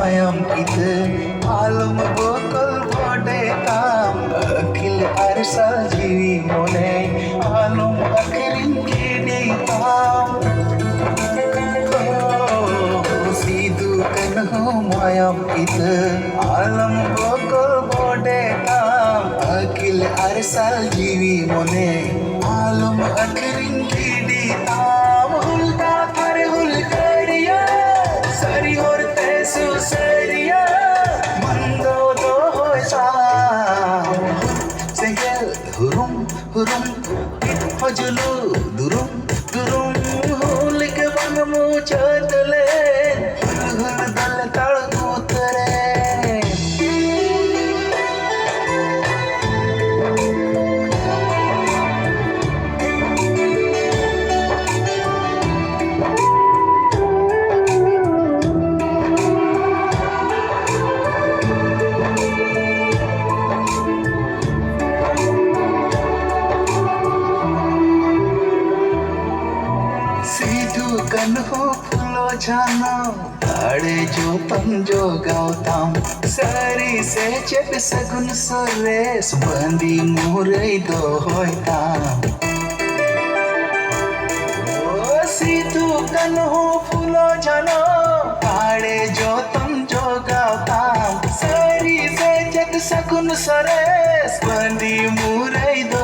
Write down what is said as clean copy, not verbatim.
मायाम किते आलम बकल बड़े काम अखिल अरसा जीवी मोने आलम अखरिन गिनी ताम सीधु कन्हो मायाम किते आलम बकल बड़े काम अखिल अरसा जीवी मोने आलम अखरिन गिनी ताम हुलका कर हुलकरिया सरी होरते सुसरिया मंदो दो होसा segel hurum hurum hojulu durum durum hulik banmu chadle hul hul dal tal utre सीधु कन्हो फूलो जानो ताड़े जो पंजो गावताम सारी से चेप सगुन सोरेस बंदी मुरई दो होयताम ओ सीधु कन्हो फूलो जानो ताड़े जो पंजो गावताम सारी से चेप सगुन सोरेस बंदी मुरई दो